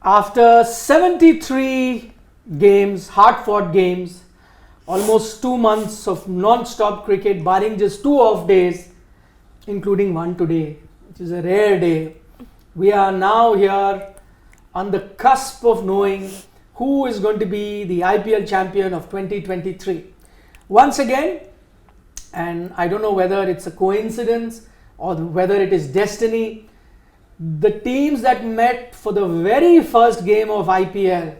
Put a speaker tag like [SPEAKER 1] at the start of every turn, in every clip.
[SPEAKER 1] After 73 games, hard-fought games, almost 2 months of non-stop cricket, barring just 2 off days, including one today, which is a rare day, we are now here on the cusp of knowing who is going to be the IPL champion of 2023. Once again, and I don't know whether it's a coincidence or whether it is destiny, the teams that met for the very first game of IPL,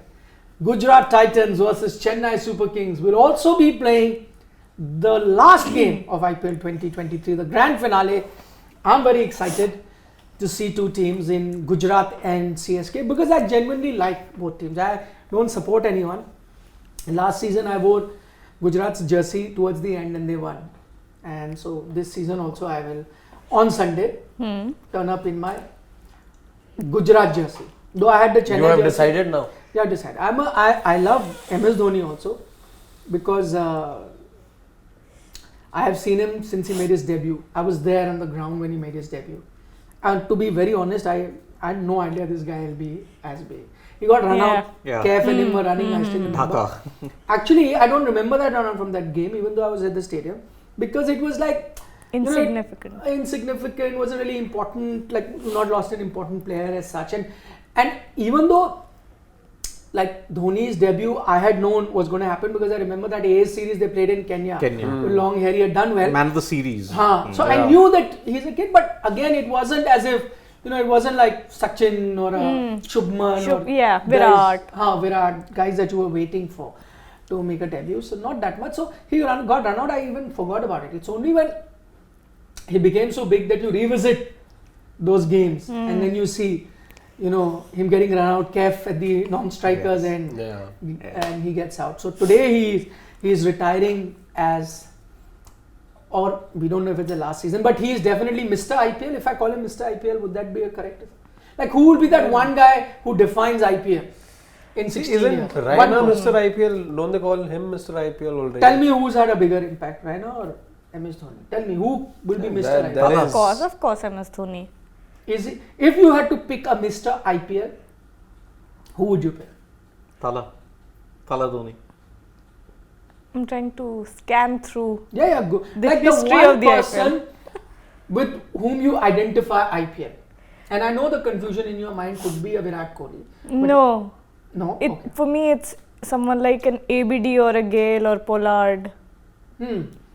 [SPEAKER 1] Gujarat Titans versus Chennai Super Kings, will also be playing the last game of IPL 2023, the grand finale. I'm very excited to see two teams in Gujarat and CSK because I genuinely like both teams. I don't support anyone. Last season I wore Gujarat's jersey towards the end and they won. And so this season also I will, on Sunday, turn up in my Gujarat jersey. Though I had the Chennai jersey.
[SPEAKER 2] You have decided now?
[SPEAKER 1] Yeah, decided. I love MS Dhoni also because I have seen him since he made his debut. I was there on the ground when he made his debut. And to be very honest, I had no idea this guy will be as big. He got run out.
[SPEAKER 3] Yeah.
[SPEAKER 1] Kef and him were running. I still remember. Actually, I don't remember that run out from that game, even though I was at the stadium, because it was like
[SPEAKER 4] insignificant.
[SPEAKER 1] Insignificant, wasn't really important. Like not lost an important player as such. And even though like Dhoni's debut, I had known was going to happen because I remember that AS series they played in Kenya. With long hair, he had done well.
[SPEAKER 3] Man of the series.
[SPEAKER 1] So I knew that he's a kid, but again, it wasn't as if, it wasn't like Sachin or Shubman or
[SPEAKER 4] Virat.
[SPEAKER 1] Virat, guys that you were waiting for to make a debut. So not that much. So he got run out. I even forgot about it. It's only when he became so big that you revisit those games and then you see him getting run out, Kef at the non-strikers and he gets out. So today he is retiring or we don't know if it's the last season, but he is definitely Mr. IPL. If I call him Mr. IPL, would that be a correct? Like who would be that one guy who defines IPL in 16 years?
[SPEAKER 2] Isn't Raina Mr. IPL? Don't they call him Mr. IPL already?
[SPEAKER 1] Tell me who's had a bigger impact, Raina or MS Dhoni? Tell me who will be Mr. IPL?
[SPEAKER 4] Of course, MS Dhoni.
[SPEAKER 1] If you had to pick a Mr. IPL, who would you pick?
[SPEAKER 3] Thala Dhoni.
[SPEAKER 4] I'm trying to scan through
[SPEAKER 1] the
[SPEAKER 4] history of the
[SPEAKER 1] person with whom you identify IPL. And I know the confusion in your mind could be a Virat Kohli.
[SPEAKER 4] No.
[SPEAKER 1] Okay.
[SPEAKER 4] For me, it's someone like an ABD or a Gale or Pollard.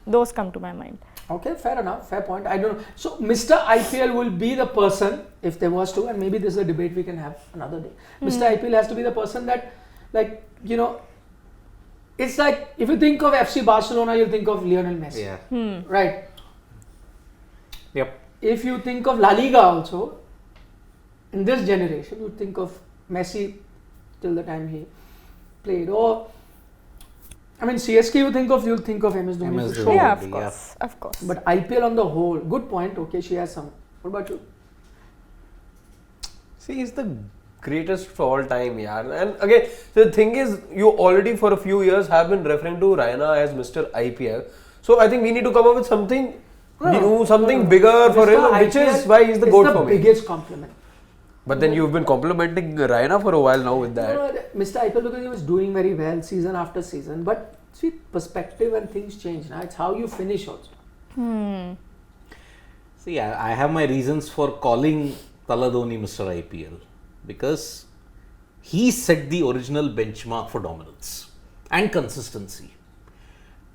[SPEAKER 4] Those come to my mind.
[SPEAKER 1] Okay, fair enough, fair point. I don't know. So, Mr. IPL will be the person, if there was to, and maybe this is a debate we can have another day. Mr. IPL has to be the person that, it's like if you think of FC Barcelona, you think of Lionel Messi.
[SPEAKER 3] Yeah.
[SPEAKER 1] Right?
[SPEAKER 3] Yep.
[SPEAKER 1] If you think of La Liga also, in this generation, you think of Messi till the time he played. Or CSK you'll think of MS Dhoni for sure.
[SPEAKER 4] Yeah, of course.
[SPEAKER 1] But IPL on the whole, good point. Okay, she has some. What about you?
[SPEAKER 2] See, he's the greatest for all time, yaar. And again, the thing is, you already for a few years have been referring to Raina as Mr. IPL. So I think we need to come up with something new, something bigger for him, which is why he's the GOAT for me.
[SPEAKER 1] It's the biggest compliment.
[SPEAKER 2] But then you've been complimenting Raina for a while now with that.
[SPEAKER 1] No, Mr. IPL because he was doing very well season after season. But see, perspective and things change. Now it's how you finish also.
[SPEAKER 3] See, I have my reasons for calling Thala Dhoni Mr. IPL because he set the original benchmark for dominance and consistency.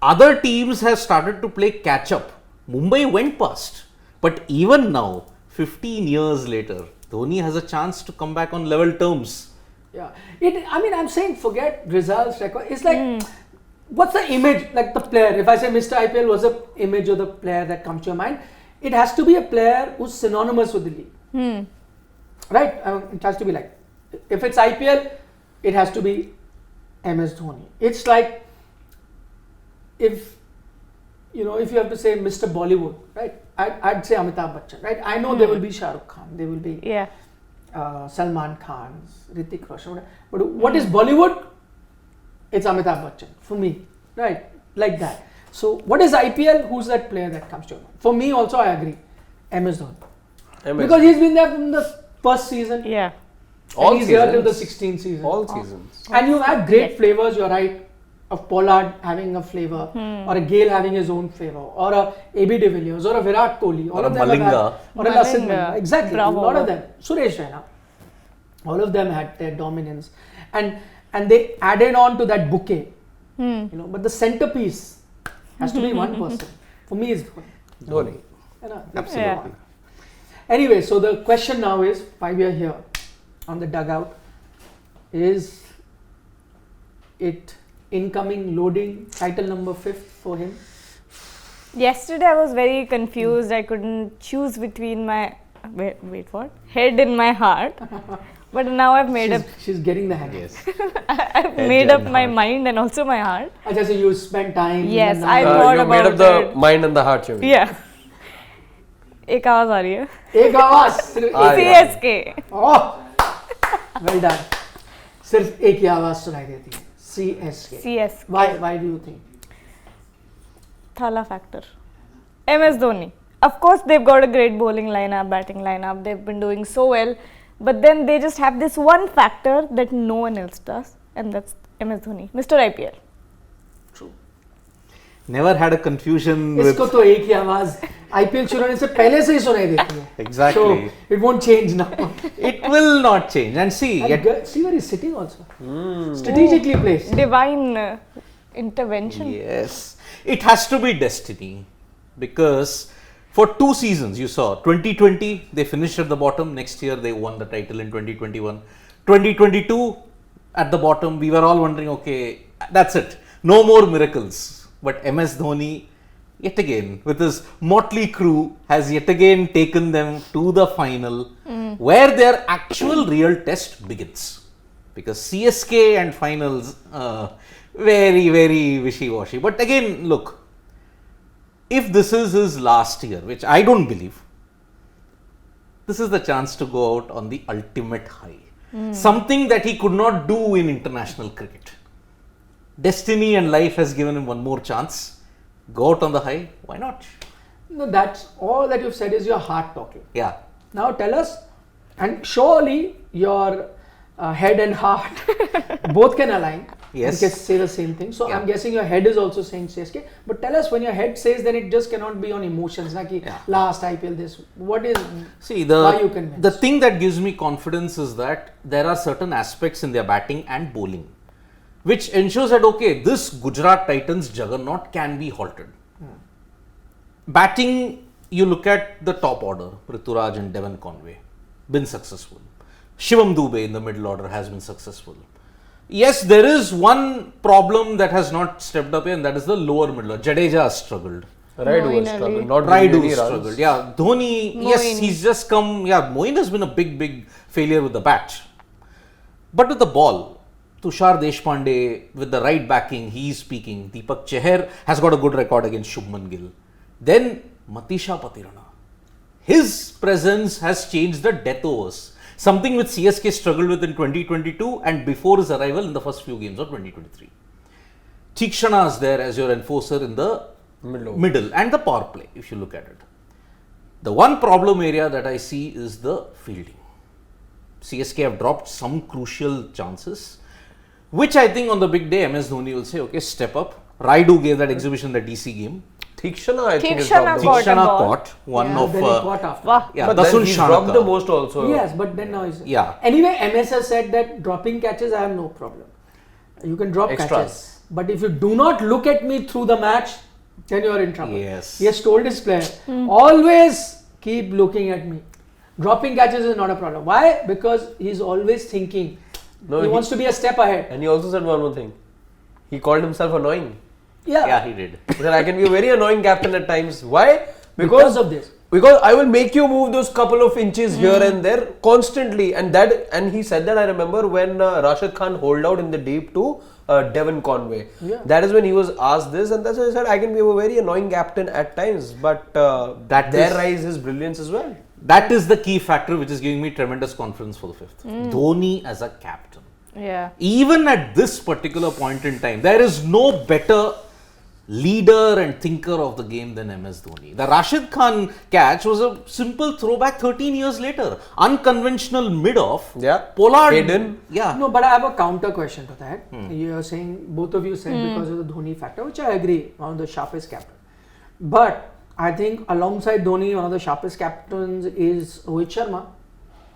[SPEAKER 3] Other teams have started to play catch up. Mumbai went past. But even now, 15 years later, Dhoni has a chance to come back on level terms.
[SPEAKER 1] Yeah. I'm saying forget results, record. It's like, what's the image, like the player? If I say Mr. IPL, what's the image of the player that comes to your mind? It has to be a player who's synonymous with the league. Right? It has to be like, if it's IPL, it has to be MS Dhoni. It's like, if you have to say Mr. Bollywood, right? I'd say Amitabh Bachchan, right? I know there will be Shah Rukh Khan, there will be Salman Khan, Hrithik Roshan, but what is Bollywood? It's Amitabh Bachchan for me, right? Like that. So what is IPL? Who's that player that comes to your mind? For me also, I agree, MS Dhoni. Because he's been there from the first season.
[SPEAKER 4] Yeah.
[SPEAKER 2] All
[SPEAKER 1] And he's here till the
[SPEAKER 2] seasons.
[SPEAKER 1] 16th season.
[SPEAKER 2] All seasons.
[SPEAKER 1] And you have great flavors, you're right, of Pollard having a flavor, or a Gale having his own flavor, or a AB de Villiers, or a Virat Kohli, all
[SPEAKER 3] Or
[SPEAKER 1] of
[SPEAKER 3] a
[SPEAKER 1] them have had,
[SPEAKER 3] Malinga.
[SPEAKER 1] or a Lassit
[SPEAKER 4] Malinga.
[SPEAKER 1] Malinga. Exactly,
[SPEAKER 4] Bravo.
[SPEAKER 1] a lot of them. Suresh Raina. All of them had their dominance. And they added on to that bouquet. You know, but the centerpiece has to be one person. For me, it's Dhoni.
[SPEAKER 2] Dhoni.
[SPEAKER 1] You know,
[SPEAKER 3] Absolutely.
[SPEAKER 1] Anyway, so the question now is why we are here on the dugout. Is it incoming loading title number 5th for him?
[SPEAKER 4] Yesterday I was very confused. I couldn't choose between my wait what head and my heart. But now I've made up.
[SPEAKER 1] She's getting the hang.
[SPEAKER 3] Yes.
[SPEAKER 4] I've
[SPEAKER 3] Head
[SPEAKER 4] made up
[SPEAKER 3] and
[SPEAKER 4] my
[SPEAKER 3] heart.
[SPEAKER 4] mind and also my heart.
[SPEAKER 1] Acha, so you spent time.
[SPEAKER 4] Yes,
[SPEAKER 1] in the
[SPEAKER 4] I
[SPEAKER 1] night.
[SPEAKER 4] thought
[SPEAKER 2] You made up
[SPEAKER 4] about
[SPEAKER 2] the
[SPEAKER 4] it.
[SPEAKER 2] mind and the heart, you mean?
[SPEAKER 4] Yeah. एक आवाज आ रही है.
[SPEAKER 1] एक आवाज सिर्फ
[SPEAKER 2] आ
[SPEAKER 1] एक
[SPEAKER 2] गया।
[SPEAKER 4] CSK.
[SPEAKER 1] ओह well done सिर्फ एक ही आवाज सुनाई देती है CSK
[SPEAKER 4] CSK.
[SPEAKER 1] why do you think
[SPEAKER 4] Thala factor. MS Dhoni. Of course, they've got a great bowling lineup, batting lineup. They've been doing so well, but then they just have this one factor that no one else does, and that's MS Dhoni, Mr. IPL.
[SPEAKER 3] Never had a confusion with.
[SPEAKER 1] इसको तो एक ही आवाज IPL शुरू होने से पहले से ही सुनाई देती है
[SPEAKER 3] Exactly.
[SPEAKER 1] so it won't change now
[SPEAKER 3] It will not change. And see,
[SPEAKER 1] and see where he's sitting also strategically placed
[SPEAKER 4] Divine intervention.
[SPEAKER 3] yes, it has to be destiny, because for 2 seasons you saw 2020 they finished at the bottom. Next year they won the title in 2021. 2022 at the bottom. We were all wondering, okay, that's it, no more miracles. But MS Dhoni, yet again, with his motley crew, has yet again taken them to the final, where their actual real test begins. Because CSK and finals, very, very wishy-washy. But again, look, if this is his last year, which I don't believe, this is the chance to go out on the ultimate high. Something that he could not do in international cricket. Destiny and life has given him one more chance. Go out on the high, why not?
[SPEAKER 1] no that's all that you've said is your heart talking
[SPEAKER 3] Yeah.
[SPEAKER 1] now tell us and surely your head and heart both can align
[SPEAKER 3] Yes.
[SPEAKER 1] and can say the same thing so
[SPEAKER 3] Yeah.
[SPEAKER 1] I'm guessing your head is also saying CSK but tell us when your head says then it just cannot be on emotions like
[SPEAKER 3] Yeah.
[SPEAKER 1] last IPL this what is
[SPEAKER 3] See,
[SPEAKER 1] why you convinced?
[SPEAKER 3] the thing that gives me confidence is that there are certain aspects in their batting and bowling which ensures that, okay, this Gujarat Titans juggernaut can be halted. Batting, you look at the top order, Rituraj and Devon Conway, been successful. Shivam Dube in the middle order has been successful. Yes, there is one problem that has not stepped up here, and that is the lower middle order. Jadeja has struggled.
[SPEAKER 2] Raidu has
[SPEAKER 4] Moeen
[SPEAKER 2] struggled.
[SPEAKER 4] Ali.
[SPEAKER 2] Not
[SPEAKER 3] Raidu
[SPEAKER 2] really runs.
[SPEAKER 3] struggled. Yeah, Dhoni, yes,
[SPEAKER 4] Moeen.
[SPEAKER 3] he's just come. Yeah, Moeen has been a big failure with the bat. But with the ball, Tushar Deshpande with the right backing, he is speaking. Deepak Chahar has got a good record against Shubman Gill. Then Matisha Patirana. His presence has changed the death overs. Something which CSK struggled with in 2022 and before his arrival in the first few games of 2023. Tikshana is there as your enforcer in the middle and the power play, if you look at it. The one problem area that I see is the fielding. CSK have dropped some crucial chances, which I think on the big day MS Dhoni will say, okay, step up. Raidu gave that exhibition in the DC game.
[SPEAKER 2] Tikshana, I think, has
[SPEAKER 4] Tikshana
[SPEAKER 2] dropped the
[SPEAKER 4] got
[SPEAKER 2] most.
[SPEAKER 4] a
[SPEAKER 3] Tikshana
[SPEAKER 4] ball.
[SPEAKER 3] caught one
[SPEAKER 1] Yeah,
[SPEAKER 3] of
[SPEAKER 1] then he caught after.
[SPEAKER 4] Wow.
[SPEAKER 3] yeah,
[SPEAKER 2] But
[SPEAKER 3] Dasun
[SPEAKER 2] then he's dropped
[SPEAKER 3] Shanaka.
[SPEAKER 2] the most also.
[SPEAKER 1] Yes, but then now he's
[SPEAKER 3] Yeah.
[SPEAKER 1] Anyway, MS has said that dropping catches I have no problem. You can drop
[SPEAKER 2] Extras.
[SPEAKER 1] catches, but if you do not look at me through the match, then you are in trouble.
[SPEAKER 3] Yes.
[SPEAKER 1] He has told his player, always keep looking at me. Dropping catches is not a problem. Why? Because he's always thinking.
[SPEAKER 2] No,
[SPEAKER 1] he wants to be a step ahead.
[SPEAKER 2] And he also said one more thing. He called himself annoying.
[SPEAKER 1] Yeah.
[SPEAKER 3] Yeah, he did.
[SPEAKER 2] He said, I can be a very annoying captain at times. Why?
[SPEAKER 1] Because of this.
[SPEAKER 2] Because I will make you move those couple of inches here and there constantly, and he said that, I remember when Rashid Khan holed out in the deep to Devon Conway.
[SPEAKER 1] Yeah.
[SPEAKER 2] That is when he was asked this, and that's why he said I can be a very annoying captain at times, but
[SPEAKER 3] That
[SPEAKER 2] there
[SPEAKER 3] is-
[SPEAKER 2] lies his brilliance as well.
[SPEAKER 3] That is the key factor which is giving me tremendous confidence for the 5th. Dhoni as a captain.
[SPEAKER 4] Yeah.
[SPEAKER 3] Even at this particular point in time, there is no better leader and thinker of the game than MS Dhoni. The Rashid Khan catch was a simple throwback 13 years later. Unconventional mid-off.
[SPEAKER 2] Yeah.
[SPEAKER 3] Pollard.
[SPEAKER 2] Hidden.
[SPEAKER 3] Yeah.
[SPEAKER 1] No, but I have a counter question to that. You're saying, both of you said because of the Dhoni factor, which I agree, one of the sharpest captain. But I think alongside Dhoni, one of the sharpest captains is Rohit Sharma.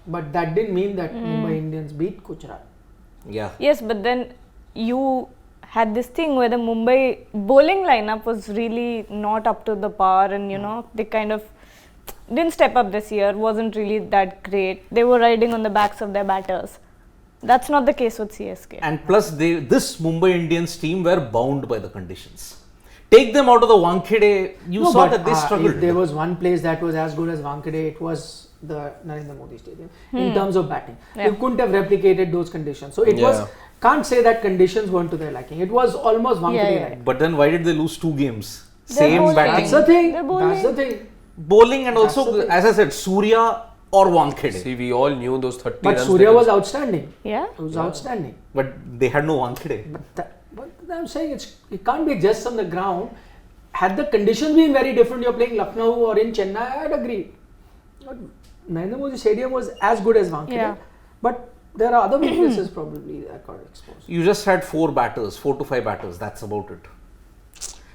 [SPEAKER 1] But that didn't mean that Mumbai Indians beat Gujarat.
[SPEAKER 3] Yeah.
[SPEAKER 4] Yes, but then you had this thing where the Mumbai bowling lineup was really not up to the par, and you know they kind of didn't step up this year, wasn't really that great. They were riding on the backs of their batters. That's not the case with CSK.
[SPEAKER 3] And plus, this Mumbai Indians team were bound by the conditions. Take them out of the Wankhede, you saw that they struggled.
[SPEAKER 1] If there was one place that was as good as Wankhede, it was the Narendra Modi Stadium in terms of batting.
[SPEAKER 4] Yeah.
[SPEAKER 1] You couldn't have replicated those conditions. So it was, can't say that conditions weren't to their liking. It was almost Wankhede like.
[SPEAKER 3] But then why did they lose 2 games?
[SPEAKER 4] They're
[SPEAKER 3] Same
[SPEAKER 4] bowling.
[SPEAKER 3] batting.
[SPEAKER 1] That's the thing.
[SPEAKER 4] They're bowling.
[SPEAKER 1] That's the thing.
[SPEAKER 3] Bowling and
[SPEAKER 1] That's
[SPEAKER 3] also,
[SPEAKER 1] the thing.
[SPEAKER 3] as I said, Surya or Wankhede.
[SPEAKER 2] See, we all knew those 30
[SPEAKER 1] But
[SPEAKER 2] runs.
[SPEAKER 1] Surya
[SPEAKER 2] they
[SPEAKER 1] was
[SPEAKER 2] could-
[SPEAKER 1] outstanding.
[SPEAKER 4] Yeah.
[SPEAKER 1] It was outstanding.
[SPEAKER 3] But they had no Wankhede.
[SPEAKER 1] But I'm saying it can't be just on the ground. Had the conditions been very different, you're playing Lucknow or in Chennai, I'd agree. But Narendra Modi Stadium was as good as Wankhede.
[SPEAKER 4] Yeah.
[SPEAKER 1] But there are other weaknesses probably that got exposed.
[SPEAKER 3] You just had 4 to 5 batters, that's about it.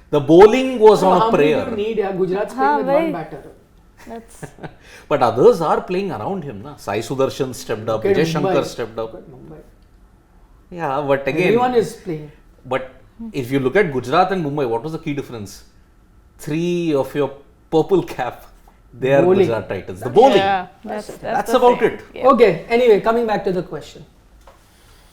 [SPEAKER 3] The bowling was
[SPEAKER 1] So
[SPEAKER 3] on
[SPEAKER 1] how
[SPEAKER 3] a
[SPEAKER 1] many
[SPEAKER 3] prayer.
[SPEAKER 1] do you need? Yeah, Gujarat's playing with
[SPEAKER 4] very-
[SPEAKER 1] one batter.
[SPEAKER 4] That's
[SPEAKER 3] But others are playing around him. Na? Sai Sudarshan stepped up,
[SPEAKER 1] Look at
[SPEAKER 3] Vijay
[SPEAKER 1] Mumbai.
[SPEAKER 3] Shankar stepped up.
[SPEAKER 1] Look at Mumbai.
[SPEAKER 3] Yeah, but again,
[SPEAKER 1] Everyone is playing.
[SPEAKER 3] but if you look at Gujarat and Mumbai, what was the key difference? 3 of your purple cap, they are
[SPEAKER 1] Bowling.
[SPEAKER 3] Gujarat Titans. The bowling.
[SPEAKER 4] yeah. That's the
[SPEAKER 3] about
[SPEAKER 4] thing.
[SPEAKER 3] it.
[SPEAKER 4] Yeah.
[SPEAKER 1] Okay, anyway, coming back to the question.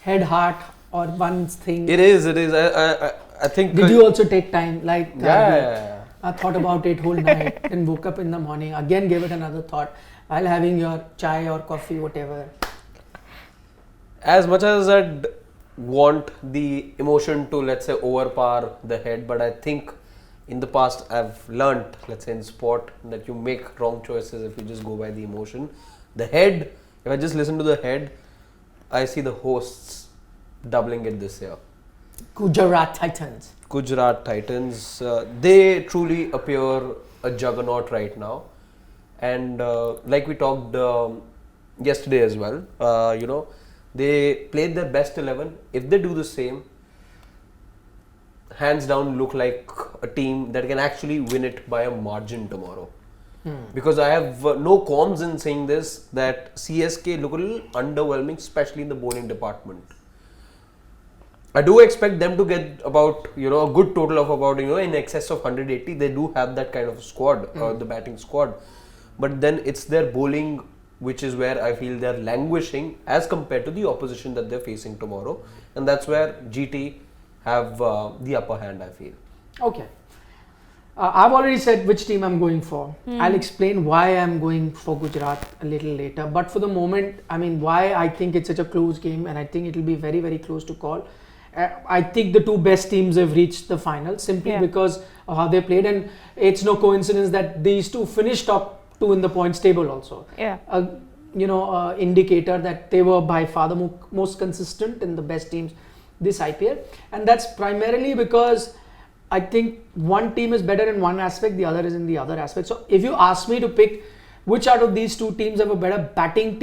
[SPEAKER 1] Head, heart, or one thing.
[SPEAKER 2] It is. I think.
[SPEAKER 1] Did you also take time? Like,
[SPEAKER 2] Yeah.
[SPEAKER 1] I thought about it whole night, then woke up in the morning, again gave it another thought while having your chai or coffee, whatever.
[SPEAKER 2] As much as I'd want the emotion to, let's say, overpower the head, but I think in the past I've learnt, let's say in sport, that you make wrong choices if you just go by the emotion. The head, if I just listen to the head, I see the hosts doubling it this year.
[SPEAKER 1] Gujarat Titans.
[SPEAKER 2] Gujarat Titans, they truly appear a juggernaut right now, and like we talked yesterday as well, you know, they played their best 11. If they do the same, hands down look like a team that can actually win it by a margin tomorrow. Because I have no qualms in saying this, that CSK look a little underwhelming, especially in the bowling department. I do expect them to get about, you know, a good total of about, you know, in excess of 180. They do have that kind of squad, the batting squad. But then it's their bowling which is where I feel they're languishing as compared to the opposition that they're facing tomorrow. And that's where GT have the upper hand, I feel.
[SPEAKER 1] Okay. I've already said which team I'm going for. I'll explain why I'm going for Gujarat a little later. But for the moment, I mean, why I think it's such a close game, and I think it'll be very, very close to call. I think the 2 best teams have reached the final simply because of how they played, and it's no coincidence that these 2 finished top 2 in the points table also.
[SPEAKER 4] Yeah.
[SPEAKER 1] You know, indicator that they were by far the most consistent and the best teams this IPL, and that's primarily because I think one team is better in one aspect, the other is in the other aspect. So if you ask me to pick which out of these 2 teams have a better batting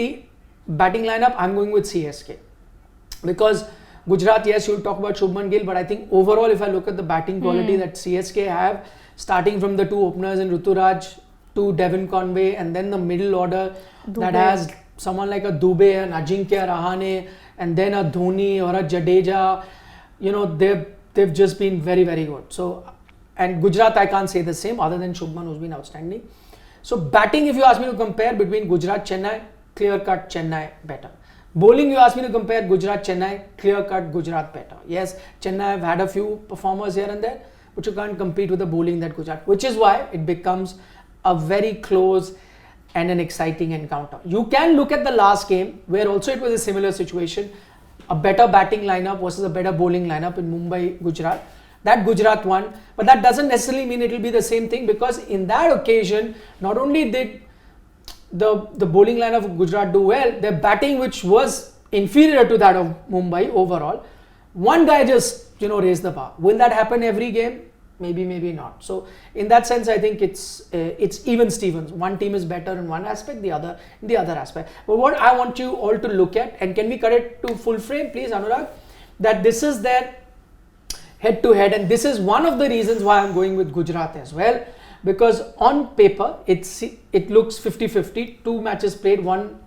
[SPEAKER 1] lineup, I'm going with CSK. Because Gujarat, yes, you'll talk about Shubman Gill, but I think overall, if I look at the batting quality that CSK have, starting from the 2 openers in Ruturaj to Devon Conway, and then the middle order that has someone like a Dubey and Ajinkya Rahane, and then a Dhoni or a Jadeja, you know, they've just been very, very good. So, and Gujarat, I can't say the same other than Shubman, who's been outstanding. So batting, if you ask me to compare between Gujarat, Chennai, clear cut Chennai better. Bowling, you ask me to compare Gujarat, Chennai, clear cut Gujarat better. Yes, Chennai have had a few performers here and there, but you can't compete with the bowling that Gujarat, which is why it becomes a very close and an exciting encounter. You can look at the last game where also it was a similar situation, a better batting lineup versus a better bowling lineup in Mumbai, Gujarat. That Gujarat won, but that doesn't necessarily mean it will be the same thing, because in that occasion, not only did the bowling lineup of Gujarat do well, their batting, which was inferior to that of Mumbai overall, one guy just, you know, raised the bar. Will that happen every game? maybe not. So in that sense, I think it's even Stevens. One team is better in one aspect, the other in the other aspect. But what I want you all to look at, and can we cut it to full frame, please, Anurag, that this is their head to head, and this is one of the reasons why I'm going with Gujarat as well, because on paper it looks 50-50. 2 matches played, one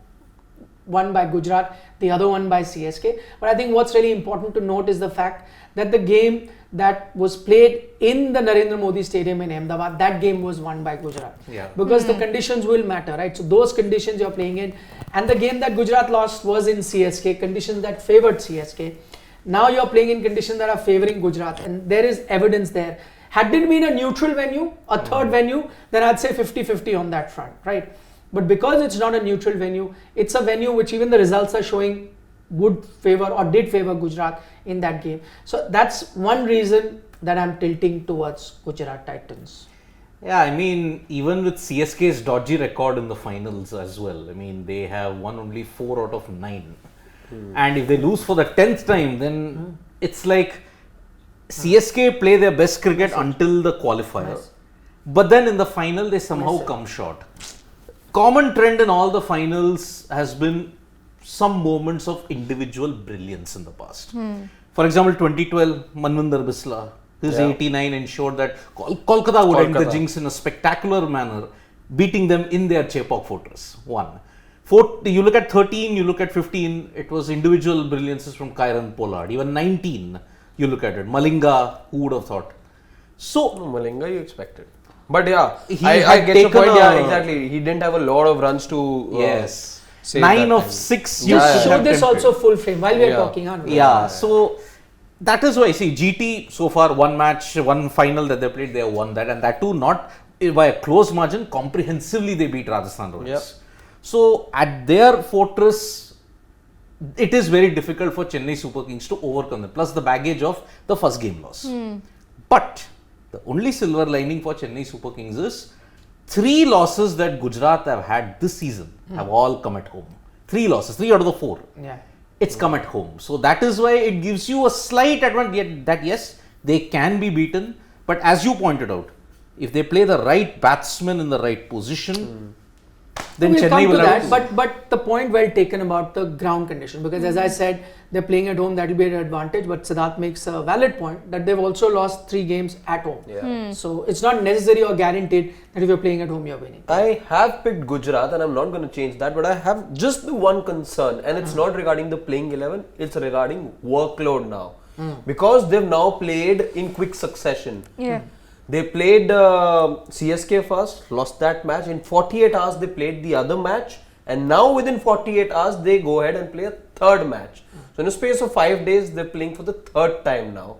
[SPEAKER 1] by Gujarat, the other one by CSK. But I think what's really important to note is the fact that the game that was played in the Narendra Modi Stadium in Ahmedabad, that game was won by Gujarat.
[SPEAKER 3] Yeah.
[SPEAKER 1] Because the conditions will matter, right? So those conditions you're playing in, and the game that Gujarat lost was in CSK, conditions that favored CSK. Now you're playing in conditions that are favoring Gujarat, and there is evidence there. Had it been a neutral venue, a third venue, then I'd say 50-50 on that front, right? But because it's not a neutral venue, it's a venue which even the results are showing would favor or did favor Gujarat in that game. So that's one reason that I'm tilting towards Gujarat Titans.
[SPEAKER 3] Yeah, I mean, even with CSK's dodgy record in the finals as well, I mean, they have won only 4 out of 9. And if they lose for the 10th time, then it's like CSK play their best cricket until the qualifier.
[SPEAKER 1] Nice.
[SPEAKER 3] But then in the final, they somehow come short. Common trend in all the finals has been some moments of individual brilliance in the past. For example, 2012, Manvinder Bisla, his 89 ensured that Kolkata would end the jinx in a spectacular manner, beating them in their Chepauk fortress. 1. You look at 13, you look at 15, it was individual brilliances from Kyron Pollard. Even 19, you look at it. Malinga, who would have thought? So,
[SPEAKER 2] Malinga you expected. But yeah,
[SPEAKER 3] He
[SPEAKER 2] I
[SPEAKER 3] had
[SPEAKER 2] get your
[SPEAKER 3] taken
[SPEAKER 2] point. Yeah,
[SPEAKER 3] a-
[SPEAKER 2] exactly. He didn't have a lot of runs to
[SPEAKER 3] yes.
[SPEAKER 2] save
[SPEAKER 3] 9
[SPEAKER 2] that
[SPEAKER 3] of
[SPEAKER 2] time.
[SPEAKER 3] 6.
[SPEAKER 1] You
[SPEAKER 3] you should
[SPEAKER 1] showed
[SPEAKER 3] have
[SPEAKER 1] this
[SPEAKER 3] tempted.
[SPEAKER 1] also full frame while we are
[SPEAKER 2] Yeah.
[SPEAKER 1] talking. Huh?
[SPEAKER 3] Yeah, so that is why, see, GT so far, one match, one final that they played, they have won that, and that too not by a close margin, comprehensively they beat Rajasthan Royals.
[SPEAKER 2] Yep.
[SPEAKER 3] So at their fortress, it is very difficult for Chennai Super Kings to overcome them, plus the baggage of the first game loss. But the only silver lining for Chennai Super Kings is 3 losses that Gujarat have had this season have all come at home. 3 losses, 3 out of the 4.
[SPEAKER 1] Yeah.
[SPEAKER 3] It's come at home. So that is why it gives you a slight advantage that yes, they can be beaten. But as you pointed out, if they play the right batsman in the right position, then
[SPEAKER 1] We'll
[SPEAKER 3] Chennai
[SPEAKER 1] come
[SPEAKER 3] will
[SPEAKER 1] to
[SPEAKER 3] have
[SPEAKER 1] that, but the point well taken about the ground condition, because as I said, they're playing at home, that will be an advantage. But Siddharth makes a valid point that they've also lost 3 games at home.
[SPEAKER 2] Yeah.
[SPEAKER 1] So it's not necessary or guaranteed that if you're playing at home, you're winning.
[SPEAKER 2] I have picked Gujarat and I'm not going to change that, but I have just the one concern, and it's not regarding the playing 11, it's regarding workload now. Because they've now played in quick succession.
[SPEAKER 4] Yeah.
[SPEAKER 2] They played CSK first, lost that match. In 48 hours, they played the other match, and now within 48 hours, they go ahead and play a third match. So, in a space of 5 days, they're playing for the third time now.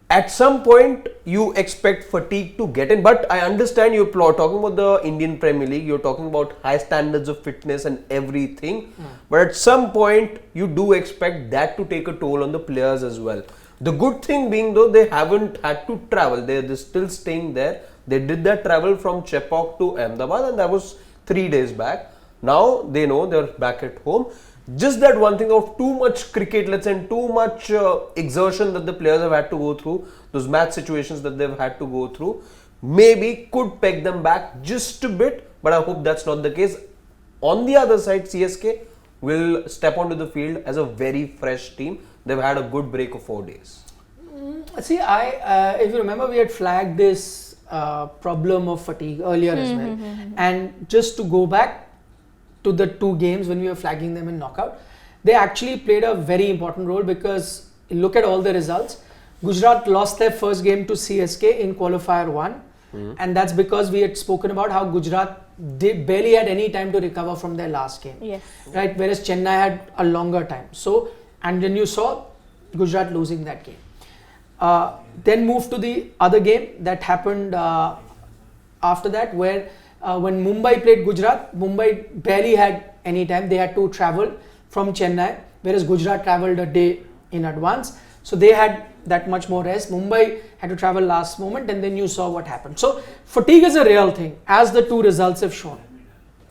[SPEAKER 2] At some point, you expect fatigue to get in, but I understand you're talking about the Indian Premier League, you're talking about high standards of fitness and everything, but at some point, you do expect that to take a toll on the players as well. The good thing being though, they haven't had to travel, they're still staying there. They did that travel from Chepauk to Ahmedabad, and that was 3 days back. Now they know they're back at home. Just that one thing of too much cricket, let's say, and too much exertion that the players have had to go through, those match situations that they've had to go through, maybe could peg them back just a bit, but I hope that's not the case. On the other side, CSK will step onto the field as a very fresh team. They've had a good break of 4 days.
[SPEAKER 1] See, if you remember, we had flagged this problem of fatigue earlier as well. And just to go back to the 2 games when we were flagging them in knockout, they actually played a very important role, because look at all the results. Gujarat lost their first game to CSK in qualifier 1, and that's because we had spoken about how Gujarat barely had any time to recover from their last game.
[SPEAKER 4] Yes.
[SPEAKER 1] Right, whereas Chennai had a longer time. So, and then you saw Gujarat losing that game. Then move to the other game that happened after that, where when Mumbai played Gujarat, Mumbai barely had any time. They had to travel from Chennai, whereas Gujarat travelled a day in advance. So they had that much more rest. Mumbai had to travel last moment, and then you saw what happened. So fatigue is a real thing, as the 2 results have shown.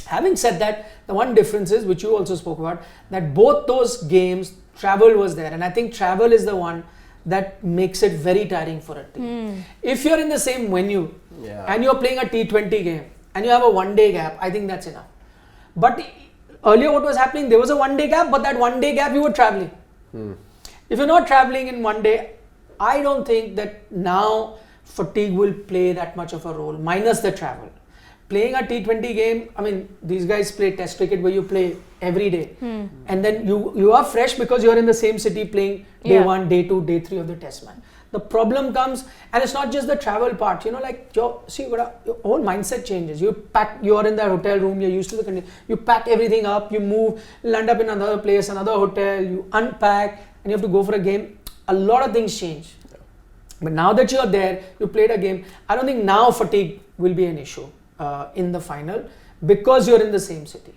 [SPEAKER 1] Having said that, the one difference is, which you also spoke about, that both those games, travel was there. And I think travel is the one that makes it very tiring for a team. If you're in the same venue
[SPEAKER 2] Yeah.
[SPEAKER 1] and you're playing a T20 game and you have a 1 day gap, I think that's enough. But earlier what was happening, there was a 1 day gap, but that 1 day gap you were traveling. If you're not traveling in 1 day, I don't think that now fatigue will play that much of a role, minus the travel. Playing a T20 game, I mean, these guys play test cricket where you play every day. And then you are fresh because you're in the same city playing day 1, day 2, day 3 of the test match. The problem comes, and it's not just the travel part, like your whole mindset changes. You're in that hotel room, you're used to the condition, you pack everything up, you move, land up in another place, another hotel, you unpack, and you have to go for a game. A lot of things change. But now that you're there, you played a game, I don't think now fatigue will be an issue in the final because you're in the same city.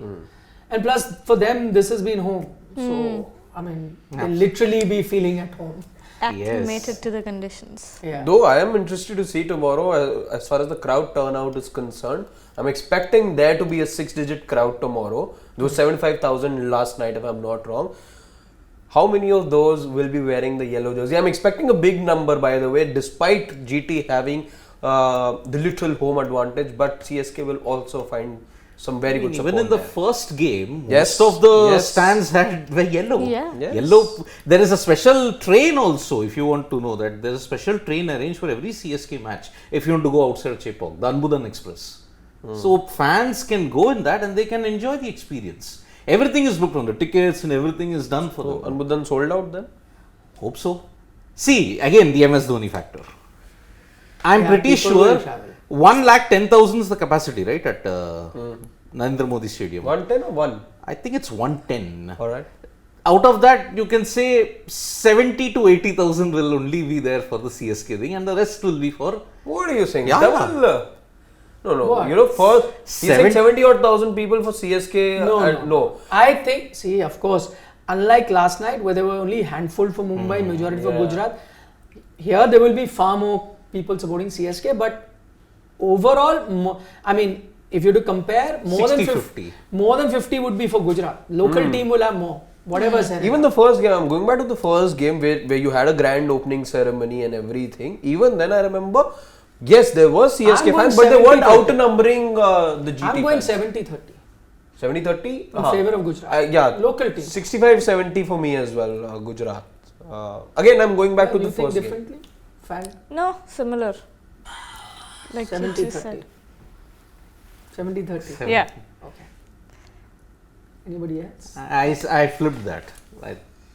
[SPEAKER 1] And plus, for them, this has been home. So, I mean, they'll literally be feeling at home.
[SPEAKER 4] Acclimated to the conditions.
[SPEAKER 1] Yeah.
[SPEAKER 2] Though I am interested to see tomorrow as far as the crowd turnout is concerned. I'm expecting there to be a 6-digit crowd tomorrow. There was 75,000 last night if I'm not wrong. How many of those will be wearing the yellow jersey? I'm expecting a big number, by the way, despite GT having the literal home advantage, but CSK will also find some very good support.
[SPEAKER 3] Even in the
[SPEAKER 2] there.
[SPEAKER 3] first game,
[SPEAKER 2] Yes.
[SPEAKER 3] most of the
[SPEAKER 2] Yes.
[SPEAKER 3] stands were yellow.
[SPEAKER 4] Yeah.
[SPEAKER 2] Yes.
[SPEAKER 3] Yellow. There is a special train also, if you want to know that. There is a special train arranged for every CSK match if you want to go outside Chepauk, the Anbudan Express. So fans can go in that and they can enjoy the experience. Everything is booked on the tickets and everything is done for them.
[SPEAKER 2] Anbudan sold out then?
[SPEAKER 3] Hope so. See, again, the MS Dhoni factor. I'm
[SPEAKER 1] Yeah,
[SPEAKER 3] pretty
[SPEAKER 1] people will
[SPEAKER 3] sure
[SPEAKER 1] travel.
[SPEAKER 3] 110,000 is the capacity, right, at Narendra Modi Stadium.
[SPEAKER 2] 110 or 1?
[SPEAKER 3] I think it's 110.
[SPEAKER 2] Alright.
[SPEAKER 3] Out of that, you can say 70 to 80,000 will only be there for the CSK thing, and the rest will be for.
[SPEAKER 2] What are you saying?
[SPEAKER 3] Yeah.
[SPEAKER 2] Double? No.
[SPEAKER 1] What?
[SPEAKER 2] First, he's saying
[SPEAKER 3] 70
[SPEAKER 2] 70 odd thousand people for CSK.
[SPEAKER 1] No. I think, see, of course, unlike last night where there were only handful for Mumbai, majority for Gujarat, here there will be far more people supporting CSK, but overall, I mean, if you to compare, more than
[SPEAKER 3] 60-50.
[SPEAKER 1] more than 50 would be for Gujarat. Local team will have more. Whatever said.
[SPEAKER 2] Even the first game, I'm going back to the first game where you had a grand opening ceremony and everything. Even then, I remember, yes, there were CSK
[SPEAKER 1] I'm going
[SPEAKER 2] fans, but they weren't
[SPEAKER 1] 70-30.
[SPEAKER 2] outnumbering the GT
[SPEAKER 1] I'm going
[SPEAKER 2] fans.
[SPEAKER 1] 70-30
[SPEAKER 2] 70-30?
[SPEAKER 1] in favor of Gujarat.
[SPEAKER 2] Yeah,
[SPEAKER 1] Local team.
[SPEAKER 2] 65-70 for me as well, Gujarat. Again, I'm going back to
[SPEAKER 1] You
[SPEAKER 2] the
[SPEAKER 1] think
[SPEAKER 2] first game.
[SPEAKER 1] differently? Fan?
[SPEAKER 4] No, similar. Like you
[SPEAKER 1] 70-30.
[SPEAKER 4] said.
[SPEAKER 1] 70-30.
[SPEAKER 4] Yeah.
[SPEAKER 1] Okay. Anybody else?
[SPEAKER 3] I flipped that.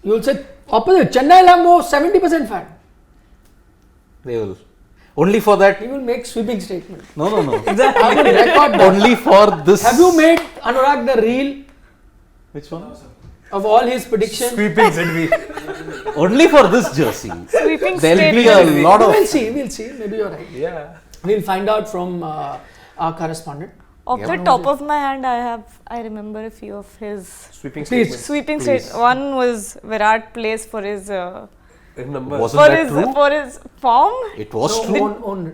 [SPEAKER 1] You'll say opposite. Chennai will have more 70% fan.
[SPEAKER 3] They will. Only for that.
[SPEAKER 1] He will make sweeping statement.
[SPEAKER 3] No.
[SPEAKER 1] I will record that.
[SPEAKER 3] Only for this.
[SPEAKER 1] Have you made Anurag the reel
[SPEAKER 3] Which one?
[SPEAKER 1] of all his predictions?
[SPEAKER 2] Sweeping, said we.
[SPEAKER 3] Only for this jersey.
[SPEAKER 4] Sweeping
[SPEAKER 3] There'll be
[SPEAKER 4] statement.
[SPEAKER 3] a lot of.
[SPEAKER 1] We'll see. Maybe you're right.
[SPEAKER 2] Yeah.
[SPEAKER 1] We'll find out from our correspondent.
[SPEAKER 4] Off the top of my hand, I remember a few of his
[SPEAKER 2] Sweeping
[SPEAKER 1] Please.
[SPEAKER 2] statements.
[SPEAKER 4] sweeping
[SPEAKER 3] Please.
[SPEAKER 4] statements. One was Virat plays for his
[SPEAKER 2] Number.
[SPEAKER 3] Wasn't that true?
[SPEAKER 4] for his form,
[SPEAKER 3] It was
[SPEAKER 1] No,
[SPEAKER 3] true.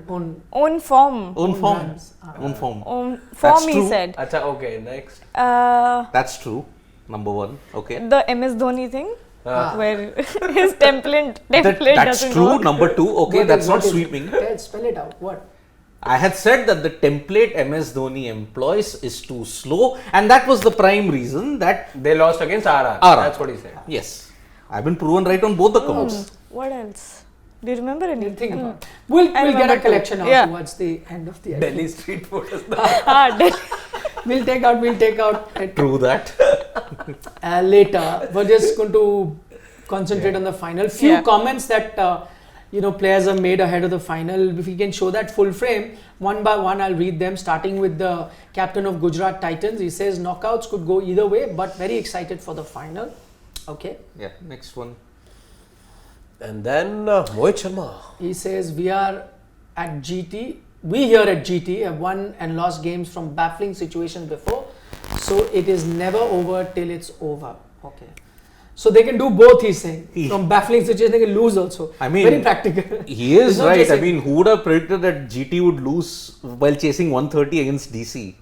[SPEAKER 1] on
[SPEAKER 4] own form,
[SPEAKER 3] Own form.
[SPEAKER 1] runs.
[SPEAKER 3] Own form.
[SPEAKER 4] own
[SPEAKER 3] That's
[SPEAKER 4] form. He
[SPEAKER 3] true.
[SPEAKER 4] said.
[SPEAKER 2] Acha, okay, next.
[SPEAKER 3] That's true. Number one. Okay.
[SPEAKER 4] The MS Dhoni thing,
[SPEAKER 2] Ah.
[SPEAKER 4] where his template
[SPEAKER 3] That's
[SPEAKER 4] doesn't
[SPEAKER 3] true.
[SPEAKER 4] work.
[SPEAKER 3] Number two. Okay,
[SPEAKER 1] What
[SPEAKER 3] that's
[SPEAKER 1] is-
[SPEAKER 3] not
[SPEAKER 1] what is it?
[SPEAKER 3] sweeping.
[SPEAKER 1] Spell it out. What?
[SPEAKER 3] I had said that the template MS Dhoni employs is too slow, and that was the prime reason that.
[SPEAKER 2] They lost against RR.
[SPEAKER 3] RR.
[SPEAKER 2] That's what he said.
[SPEAKER 3] Yes, I've been proven right on both the counts.
[SPEAKER 4] What else? Do you remember
[SPEAKER 1] We'll
[SPEAKER 4] anything?
[SPEAKER 1] think about it. We'll get
[SPEAKER 4] remember
[SPEAKER 1] a collection out
[SPEAKER 4] Yeah.
[SPEAKER 1] towards the end of the episode.
[SPEAKER 2] Delhi street food is the
[SPEAKER 1] We'll take out it
[SPEAKER 3] True that.
[SPEAKER 1] later. We're just going to concentrate on the final. Few
[SPEAKER 4] Yeah.
[SPEAKER 1] comments that players have made ahead of the final. If we can show that full frame, one by one, I'll read them. Starting with the captain of Gujarat Titans. He says knockouts could go either way, but very excited for the final. Okay.
[SPEAKER 3] Yeah. Next one.
[SPEAKER 2] And then Mohit Sharma.
[SPEAKER 1] He says we are at GT. We here at GT have won and lost games from baffling situations before, so it is never over till it's over. Okay. So they can do both, he's saying. From baffling situations, they can lose also.
[SPEAKER 3] I mean,
[SPEAKER 1] very practical.
[SPEAKER 3] He is
[SPEAKER 1] It's not
[SPEAKER 3] right.
[SPEAKER 1] just
[SPEAKER 3] I
[SPEAKER 1] like-
[SPEAKER 3] mean, who would have predicted that GT would lose while chasing 130 against DC?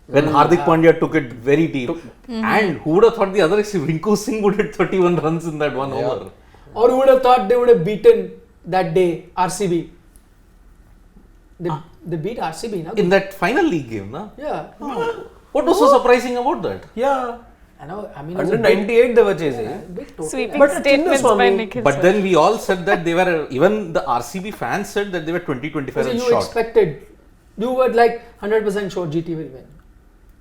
[SPEAKER 3] When Hardik Pandya took it very deep. And who would have thought the other extreme, Rinku Singh would hit 31 runs in that one over?
[SPEAKER 1] Or who would have thought they would have beaten that day RCB? They beat RCB, na?
[SPEAKER 3] In that final league game, na?
[SPEAKER 1] Yeah.
[SPEAKER 3] What was so surprising about that?
[SPEAKER 2] Yeah.
[SPEAKER 1] I know. I mean, it was a
[SPEAKER 2] Under 98 they were chasing.
[SPEAKER 1] big total.
[SPEAKER 4] Sweeping
[SPEAKER 2] But
[SPEAKER 4] statements by
[SPEAKER 2] Chinnaswamy-
[SPEAKER 4] Nikhil.
[SPEAKER 3] But
[SPEAKER 4] sir.
[SPEAKER 3] then we all said that they were, even the RCB fans said that they were 20-25
[SPEAKER 1] So
[SPEAKER 3] runs
[SPEAKER 1] you
[SPEAKER 3] short.
[SPEAKER 1] expected, you were like 100% sure GT will win.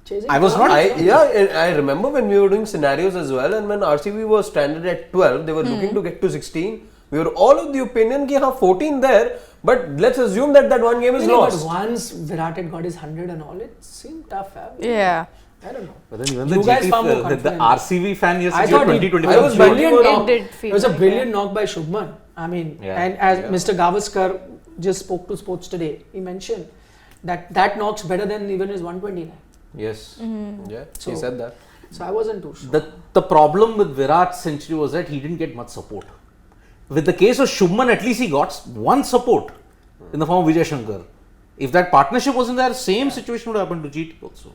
[SPEAKER 1] Chasing
[SPEAKER 3] I was not-
[SPEAKER 2] I remember when we were doing scenarios as well, and when RCB was stranded at 12, they were looking to get to 16. We were all of the opinion that 14 there, but let's assume that one game is
[SPEAKER 1] Really,
[SPEAKER 2] lost.
[SPEAKER 1] but once Virat had got his 100 and all, it seemed tough.
[SPEAKER 4] Yeah.
[SPEAKER 1] I don't know.
[SPEAKER 3] But then even
[SPEAKER 1] You
[SPEAKER 3] the
[SPEAKER 1] guys
[SPEAKER 3] GT,
[SPEAKER 1] found more
[SPEAKER 3] the
[SPEAKER 1] confident.
[SPEAKER 3] RCB fan
[SPEAKER 1] I
[SPEAKER 3] yesterday,
[SPEAKER 1] thought
[SPEAKER 3] 20-25
[SPEAKER 2] I was
[SPEAKER 3] runs short.
[SPEAKER 1] brilliant
[SPEAKER 4] It
[SPEAKER 1] knock.
[SPEAKER 4] did
[SPEAKER 1] It
[SPEAKER 4] feel
[SPEAKER 1] was a
[SPEAKER 4] like
[SPEAKER 1] brilliant knock by Shubman. I mean,
[SPEAKER 3] Yeah.
[SPEAKER 1] and as
[SPEAKER 2] Yeah.
[SPEAKER 1] Mr. Gavaskar just spoke to Sports Today, he mentioned that knocks better than even his 129.
[SPEAKER 3] Yes.
[SPEAKER 2] Yeah,
[SPEAKER 1] So-
[SPEAKER 2] he said that.
[SPEAKER 1] So I wasn't too sure.
[SPEAKER 3] The problem with Virat's century was that he didn't get much support. With the case of Shubman, at least he got one support in the form of Vijay Shankar. If that partnership wasn't there, same situation would happen to GT also.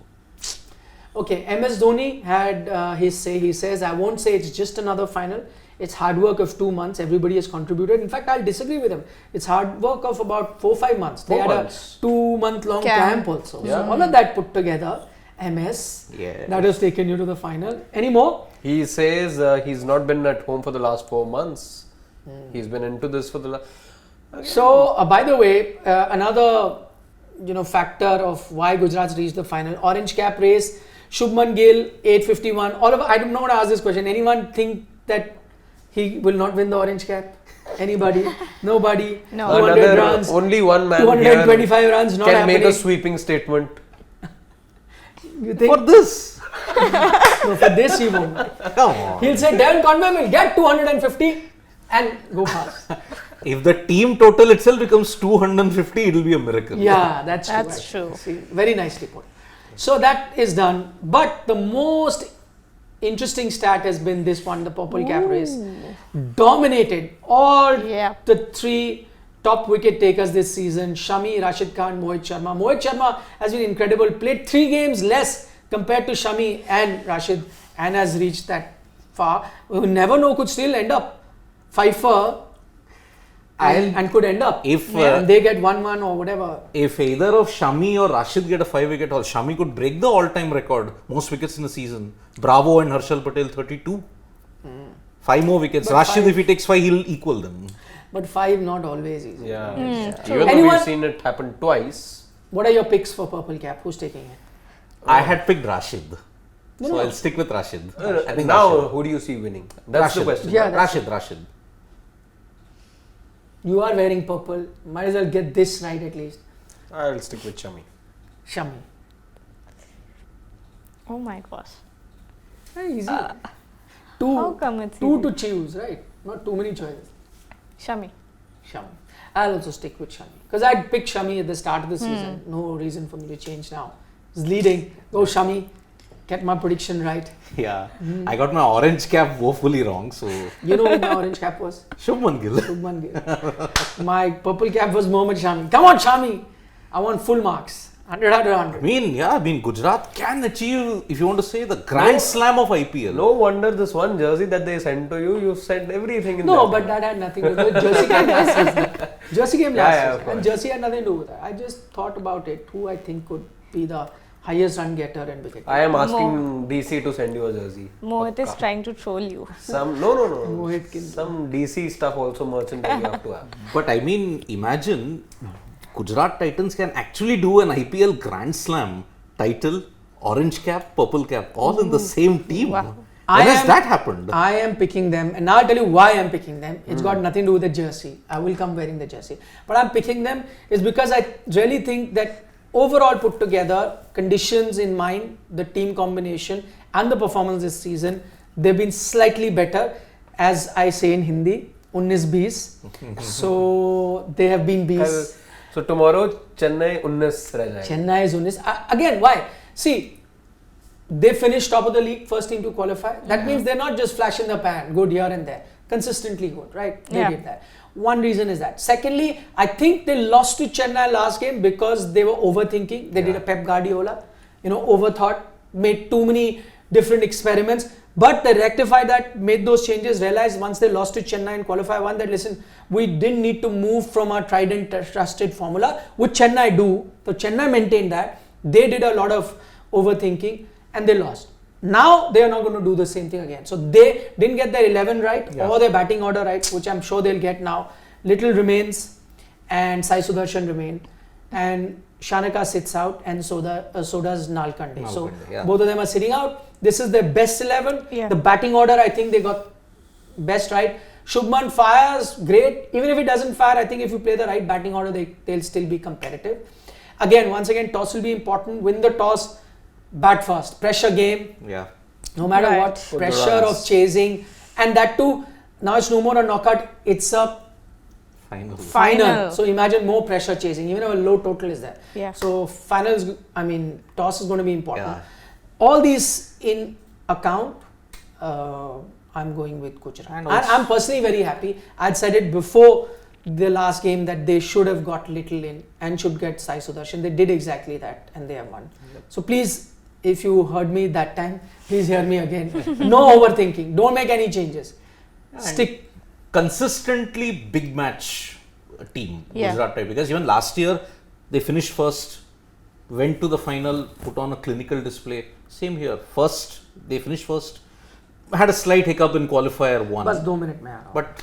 [SPEAKER 1] Okay, MS Dhoni had his say. He says, I won't say it's just another final. It's hard work of 2 months. Everybody has contributed. In fact, I'll disagree with him. It's hard work of about 4-5 months. They
[SPEAKER 2] 4
[SPEAKER 1] had
[SPEAKER 2] months.
[SPEAKER 1] a 2-month-long camp also.
[SPEAKER 2] Yeah.
[SPEAKER 1] So all of that put together, MS,
[SPEAKER 3] Yeah.
[SPEAKER 1] that has taken you to the final. Any more?
[SPEAKER 2] He says he's not been at home for the last 4 months. He's been into this for the last.
[SPEAKER 1] So, by the way, another factor of why Gujarat's reached the final, orange cap race, Shubman Gill 851. I'm not going to ask this question. Anyone think that he will not win the orange cap? Anybody? Nobody?
[SPEAKER 4] No.
[SPEAKER 1] 200 runs,
[SPEAKER 2] Only one man
[SPEAKER 1] 225 runs, not
[SPEAKER 2] can
[SPEAKER 1] happening.
[SPEAKER 2] make a sweeping statement.
[SPEAKER 1] You think?
[SPEAKER 3] For this,
[SPEAKER 1] No, for this he won't.
[SPEAKER 3] come on.
[SPEAKER 1] He'll say Devon Conway will get 250 and go past.
[SPEAKER 3] If the team total itself becomes 250, it will be a miracle.
[SPEAKER 1] Yeah, that's true.
[SPEAKER 4] That's
[SPEAKER 1] actually.
[SPEAKER 4] true.
[SPEAKER 1] See, very nicely put. So that is done. But the most interesting stat has been this one, the purple cap race. Dominated all
[SPEAKER 4] Yeah.
[SPEAKER 1] the 3 top wicket takers this season. Shami, Rashid Khan, Mohit Sharma. Mohit Sharma has been incredible. Played 3 games less compared to Shami and Rashid and has reached that far. We never know, could still end up. Fifer and could end up.
[SPEAKER 3] If,
[SPEAKER 1] and they get 1-1 or whatever.
[SPEAKER 3] If either of Shami or Rashid get a 5-wicket haul, Shami could break the all-time record, most wickets in a season. Bravo and Harshal Patel 32. 5 more wickets.
[SPEAKER 1] But
[SPEAKER 3] Rashid,
[SPEAKER 1] 5
[SPEAKER 3] if he takes 5, he'll equal them.
[SPEAKER 1] But 5 not always easy.
[SPEAKER 2] Yeah.
[SPEAKER 4] true.
[SPEAKER 2] Even though
[SPEAKER 1] Anyone-
[SPEAKER 2] we've seen it happen twice.
[SPEAKER 1] What are your picks for purple cap? Who's taking it?
[SPEAKER 3] I had picked Rashid.
[SPEAKER 1] No,
[SPEAKER 3] So
[SPEAKER 1] no.
[SPEAKER 3] I'll stick with Rashid. I think
[SPEAKER 2] Now,
[SPEAKER 3] Rashid.
[SPEAKER 2] who do you see winning? That's the
[SPEAKER 3] Rashid.
[SPEAKER 2] question.
[SPEAKER 1] Yeah, that's
[SPEAKER 3] Rashid.
[SPEAKER 1] You are wearing purple. Might as well get this right at least.
[SPEAKER 2] I'll stick with Shami.
[SPEAKER 1] Shami.
[SPEAKER 4] Oh my gosh.
[SPEAKER 1] Very easy.
[SPEAKER 4] How
[SPEAKER 1] Two
[SPEAKER 4] come it's
[SPEAKER 1] to
[SPEAKER 4] easy?
[SPEAKER 1] choose, right? Not too many choices.
[SPEAKER 4] Shami.
[SPEAKER 1] Shami. I'll also stick with Shami. Because I'd picked Shami at the start of the season. No reason for me to change now. He's leading. Go Shami. Get my prediction right.
[SPEAKER 3] Yeah. I got my orange cap woefully wrong. So,
[SPEAKER 1] You know who my orange cap was?
[SPEAKER 3] Shubman Gill.
[SPEAKER 1] Shubman Gill. My purple cap was Mohammad Shami. Come on, Shami. I want full marks. 100 out of 100.
[SPEAKER 3] Gujarat can achieve, if you want to say, the grand slam of IPL.
[SPEAKER 2] No wonder this one jersey that they sent to you, you sent everything in
[SPEAKER 1] No,
[SPEAKER 2] that.
[SPEAKER 1] but that had nothing to do with Jersey came last season. Jersey came last
[SPEAKER 2] Yeah, of
[SPEAKER 1] season. And
[SPEAKER 2] course.
[SPEAKER 1] Jersey had nothing to do with that. I just thought about it. Who I think could be the highest run getter and wicket.
[SPEAKER 2] I am asking DC to send you a jersey.
[SPEAKER 4] Mohit is trying to troll you.
[SPEAKER 2] Some no.
[SPEAKER 1] Mohit can-
[SPEAKER 2] Some DC stuff also merchandise you have to have.
[SPEAKER 3] But I mean, imagine Gujarat Titans can actually do an IPL Grand Slam title, orange cap, purple cap, all in the same team.
[SPEAKER 4] Wow.
[SPEAKER 3] When
[SPEAKER 1] I
[SPEAKER 3] has
[SPEAKER 1] am-
[SPEAKER 3] that happened?
[SPEAKER 1] I am picking them, and now I'll tell you why I'm picking them. It's got nothing to do with the jersey. I will come wearing the jersey. But I'm picking them is because I really think that overall put together, conditions in mind, the team combination and the performance this season, they've been slightly better. As I say in Hindi, 19-20. So they have been bees.
[SPEAKER 2] So tomorrow Chennai 19 रह जाएगा.
[SPEAKER 1] Chennai is 19. Again, why? See, they finished top of the league, first team to qualify. That means they're not just flash in the pan, good here and there. Consistently good, right? They
[SPEAKER 4] Yeah.
[SPEAKER 1] did that. One reason is that. Secondly, I think they lost to Chennai last game because they were overthinking. They did a Pep Guardiola, overthought, made too many different experiments. But they rectified that, made those changes, realized once they lost to Chennai in qualifier 1 that listen, we didn't need to move from our tried and trusted formula, which Chennai do. So Chennai maintained that. They did a lot of overthinking and they lost. Now they are not going to do the same thing again. So they didn't get their 11 right or their batting order right, which I'm sure they'll get now. Little remains and Sai Sudarshan remain. And Shanaka sits out and so does Nalkande. So both of them are sitting out. This is their best 11.
[SPEAKER 4] Yeah.
[SPEAKER 1] The batting order, I think they got best right. Shubman fires, great. Even if he doesn't fire, I think if you play the right batting order, they'll still be competitive. Once again, toss will be important. Win the toss, bat first. Pressure game.
[SPEAKER 3] Yeah.
[SPEAKER 1] No matter what, pressure of chasing. And that too, now it's no more a knockout, it's a final. So imagine more pressure chasing, even if a low total is there.
[SPEAKER 4] Yeah.
[SPEAKER 1] So finals, toss is going to be important.
[SPEAKER 3] Yeah.
[SPEAKER 1] All these in account, I'm going with Gujarat. And I'm personally very happy. I'd said it before the last game that they should have got Little in and should get Sai Sudarshan. They did exactly that and they have won. So please, if you heard me that time, please hear me again. No overthinking. Don't make any changes. Stick.
[SPEAKER 3] Consistently big match team,
[SPEAKER 4] Yeah.
[SPEAKER 3] Gujarat type, because even last year they finished first, went to the final, put on a clinical display. Same here. They finished first, had a slight hiccup in qualifier 1.
[SPEAKER 1] Bas 2 minutes mein aa raha hu.
[SPEAKER 3] But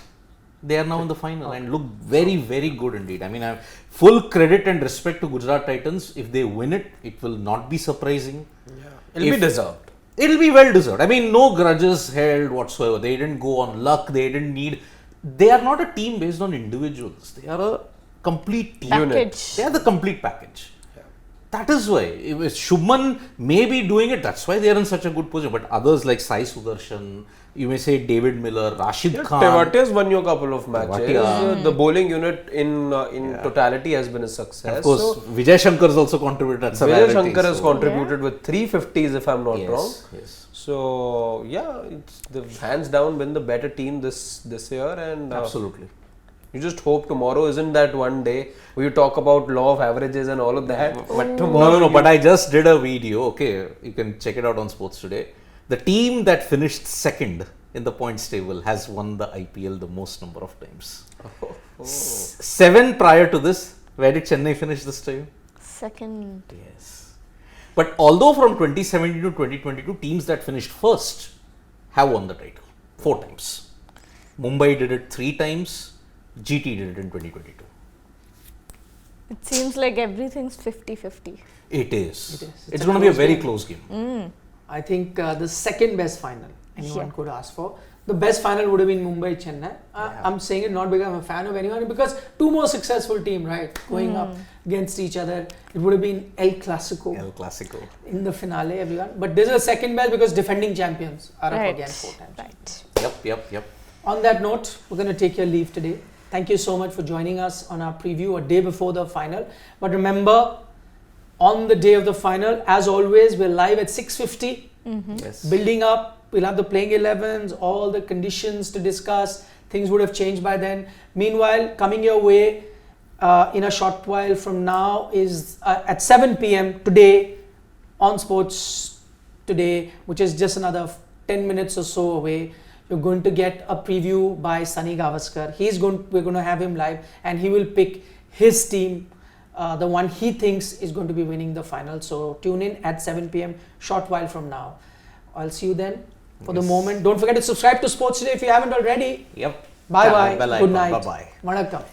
[SPEAKER 3] they are now in the final and look very, very good indeed. I mean, I have full credit and respect to Gujarat Titans. If they win it, it will not be surprising.
[SPEAKER 2] It'll be deserved.
[SPEAKER 3] It'll be well deserved. I mean, no grudges held whatsoever. They didn't go on luck. They didn't need. They are not a team based on individuals. They are a complete team.
[SPEAKER 4] Package.
[SPEAKER 3] They are the complete package. That is why. If Shubman may be doing it, that's why they are in such a good position. But others like Sai Sudarshan, you may say David Miller, Rashid Khan.
[SPEAKER 2] Tevatia's won you a couple of matches.
[SPEAKER 3] Tewatia.
[SPEAKER 2] The bowling unit in totality has been a success.
[SPEAKER 3] Of course, Vijay Shankar has also contributed. That's
[SPEAKER 2] Vijay Shankar has contributed with 350s if I'm not wrong.
[SPEAKER 3] Yes.
[SPEAKER 2] So it's the hands down been the better team this year, and
[SPEAKER 3] Absolutely.
[SPEAKER 2] you just hope tomorrow isn't that one day where you talk about law of averages and all of that. But tomorrow,
[SPEAKER 3] No, but I just did a video. Okay, you can check it out on Sports Today. The team that finished second in the points table has won the IPL the most number of times. 7 prior to this. Where did Chennai finish this time?
[SPEAKER 4] Second.
[SPEAKER 3] Yes. But although from 2017 to 2022, teams that finished first have won the title 4 times. Mumbai did it 3 times. GT did it in 2022.
[SPEAKER 4] It seems like everything's 50-50.
[SPEAKER 3] It is.
[SPEAKER 1] It's
[SPEAKER 3] It's
[SPEAKER 1] a
[SPEAKER 3] going to be a
[SPEAKER 1] close
[SPEAKER 3] very
[SPEAKER 1] game.
[SPEAKER 3] close game.
[SPEAKER 1] I think the second best final anyone could ask for. The best final would have been Mumbai Chennai. I'm saying it not because I'm a fan of anyone, because 2 more successful team, right, going up against each other. It would have been El Clasico. In the finale, everyone. But this is the second best because defending champions are up again 4 times.
[SPEAKER 4] Right.
[SPEAKER 3] Yep.
[SPEAKER 1] On that note, we're going to take your leave today. Thank you so much for joining us on our preview a day before the final. But remember, on the day of the final, as always, we're live at 6:50.
[SPEAKER 3] Yes.
[SPEAKER 1] Building up, we'll have the playing 11s, all the conditions to discuss. Things would have changed by then. Meanwhile, coming your way in a short while from now is at 7 p.m. today on Sports Today, which is just another 10 minutes or so away. You're going to get a preview by Sunny Gavaskar. We're going to have him live and he will pick his team, the one he thinks is going to be winning the final. So tune in at 7 p.m. short while from now. I'll see you then. For the moment, don't forget to subscribe to Sports Today if you haven't already.
[SPEAKER 3] Yep.
[SPEAKER 1] Bye bye.
[SPEAKER 3] Bell
[SPEAKER 1] Good
[SPEAKER 3] icon.
[SPEAKER 1] night.
[SPEAKER 3] Bye bye.
[SPEAKER 1] Vanakkam.